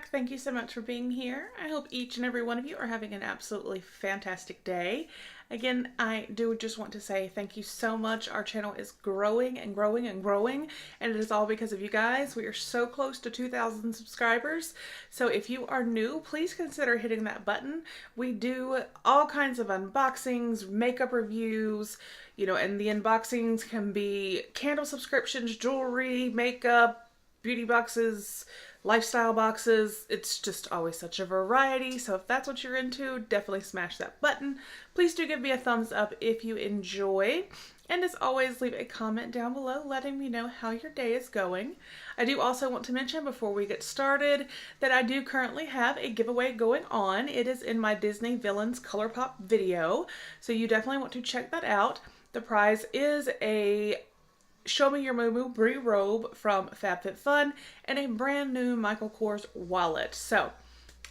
back. Thank you so much for being here. I hope each and every one of you are having an absolutely fantastic day. Again, I do just want to say thank you so much. Our channel is growing and growing and growing, and it is all because of you guys. We are so close to 2,000 subscribers. So if you are new, please consider hitting that button. We do all kinds of unboxings, makeup reviews, and the unboxings can be candle subscriptions, jewelry, makeup, beauty boxes, lifestyle boxes. It's just always such a variety. So if that's what you're into, definitely smash that button. Please do give me a thumbs up if you enjoy. And as always, leave a comment down below letting me know how your day is going. I do also want to mention before we get started that I do currently have a giveaway going on. It is in my Disney Villains ColourPop video. So you definitely want to check that out. The prize is a Show Me Your Moo Moo Brie robe from FabFitFun and a brand new Michael Kors wallet. So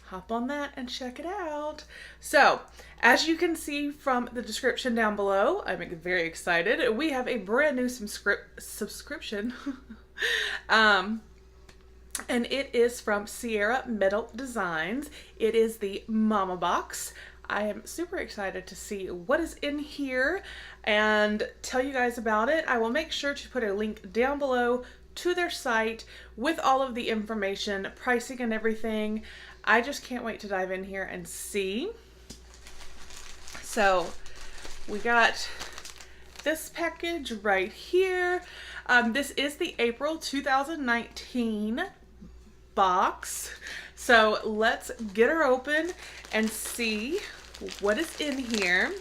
hop on that and check it out. So as you can see from the description down below, I'm very excited. We have a brand new subscription. And it is from Sierra Metal Designs. It is the Mama Box. I am super excited to see what is in here and tell you guys about it. I will make sure to put a link down below to their site with all of the information, pricing and everything. I just can't wait to dive in here and see. So we got this package right here. This is the April 2019 box. So let's get her open and see what is in here.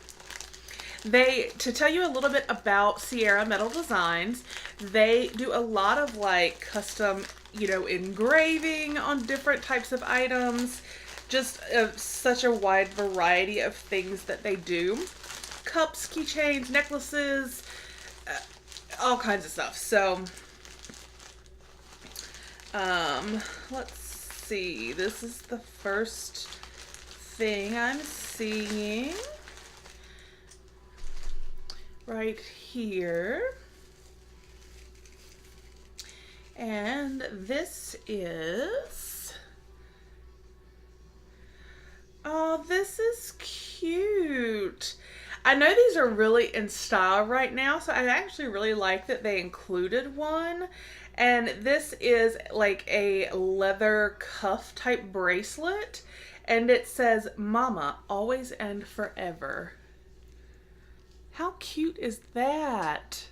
To tell you a little bit about Sierra Metal Designs, they do a lot of like custom, engraving on different types of items. Just such a wide variety of things that they do. Cups, keychains, necklaces, all kinds of stuff. So, let's see. This is the first thing I'm seeing right here. And this is, oh, this is cute. I know these are really in style right now, so I actually really like that they included one. And this is like a leather cuff type bracelet. And it says, Mama, always and forever. How cute is that?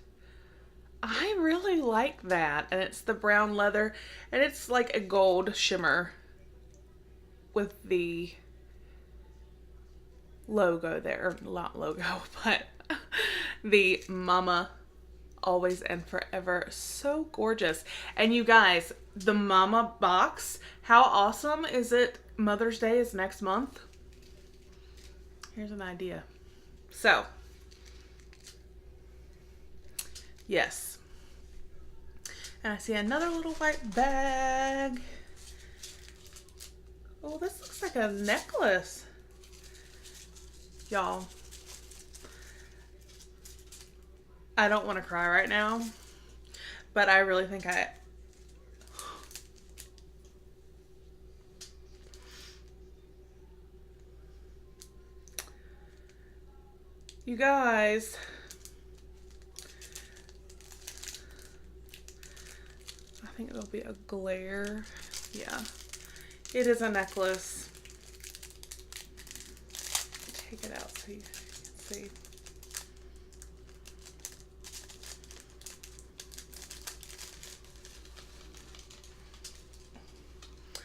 I really like that. And it's the brown leather. And it's like a gold shimmer with the logo there. Not logo, but the Mama always and forever. So gorgeous. And you guys, the Mama box, how awesome is it? Mother's Day is next month. Here's an idea. So, yes. And I see another little white bag. Oh, this looks like a necklace. Y'all, I don't want to cry right now, but I really think you guys, I think it'll be a glare. Yeah, it is a necklace. Take it out so you can see.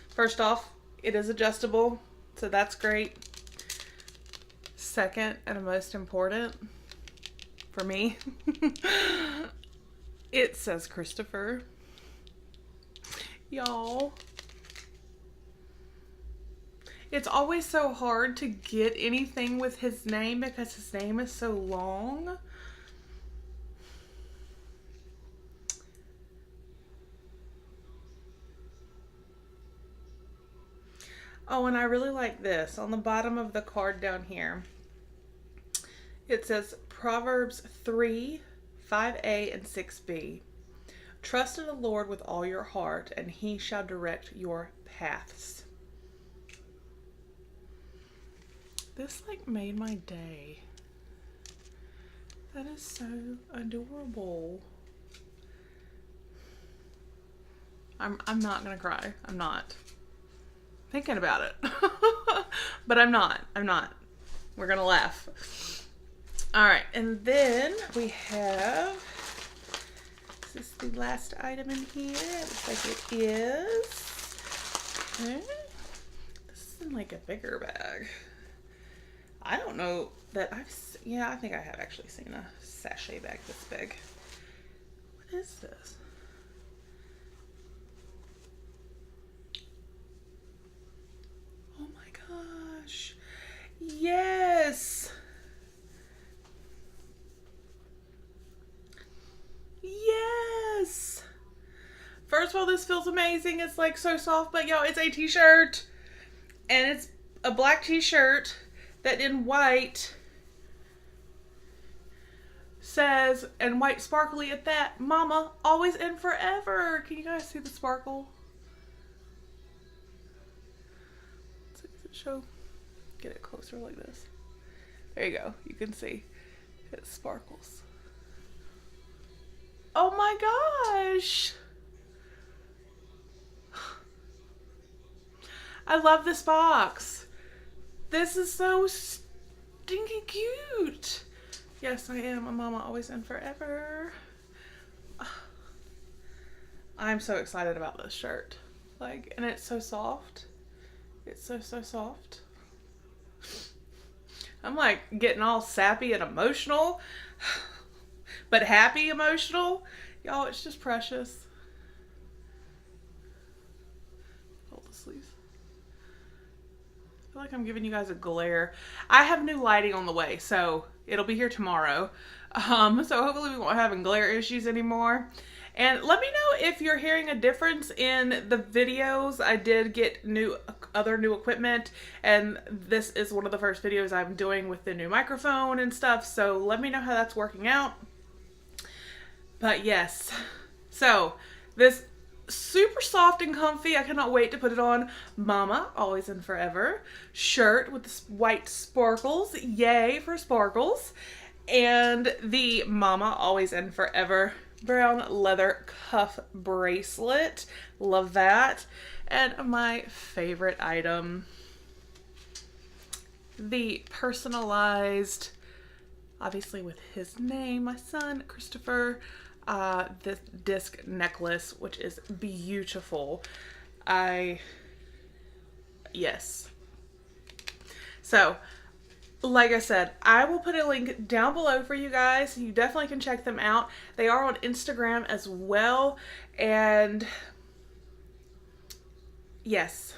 First off, it is adjustable, so that's great. Second, and most important for me, it says Christopher. Y'all, it's always so hard to get anything with his name because his name is so long. Oh, and I really like this. On the bottom of the card down here, it says Proverbs 3, 5a, and 6b. Trust in the Lord with all your heart, and he shall direct your paths. This like made my day. That is so adorable. I'm not gonna cry. I'm not. Thinking about it. But I'm not. We're gonna laugh. Alright, and then we have, is this the last item in here? It looks like it is. Okay. This is in like a bigger bag. I don't know that yeah, I think I have actually seen a sachet bag this big. What is this? Oh my gosh. Yes. Yes. First of all, this feels amazing. It's like so soft, but y'all, it's a t-shirt. And it's a black t-shirt that in white says, and white sparkly at that, Mama, always and forever. Can you guys see the sparkle? Does it show? Get it closer like this. There you go. You can see it sparkles. Oh my gosh. I love this box. This is so stinky cute. Yes, I am a mama always and forever. I'm so excited about this shirt. Like, and it's so soft. It's so soft. I'm like getting all sappy and emotional, but happy emotional. Y'all, it's just precious. Hold the sleeves. I feel like I'm giving you guys a glare. I have new lighting on the way, so it'll be here tomorrow. So hopefully we won't have glare issues anymore. And let me know if you're hearing a difference in the videos. I did get other new equipment, and this is one of the first videos I'm doing with the new microphone and stuff. So let me know how that's working out. But yes, so this super soft and comfy, I cannot wait to put it on, Mama always and forever shirt with the white sparkles, yay for sparkles, and the Mama always and forever brown leather cuff bracelet, love that, and my favorite item, the personalized, obviously with his name, my son Christopher, this disc necklace, which is beautiful. Yes. So, like I said, I will put a link down below for you guys. You definitely can check them out. They are on Instagram as well. And yes,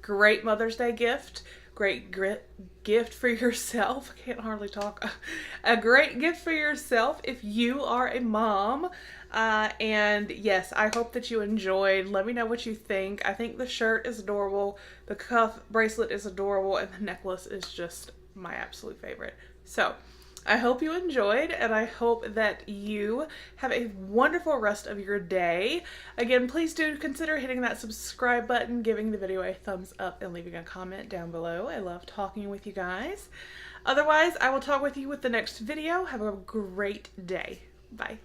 great Mother's Day gift. Great gift for yourself. I can't hardly talk. A great gift for yourself if you are a mom. And yes, I hope that you enjoyed. Let me know what you think. I think the shirt is adorable. The cuff bracelet is adorable. And the necklace is just my absolute favorite. So I hope you enjoyed, and I hope that you have a wonderful rest of your day. Again, please do consider hitting that subscribe button, giving the video a thumbs up, and leaving a comment down below. I love talking with you guys. Otherwise, I will talk with you with the next video. Have a great day. Bye.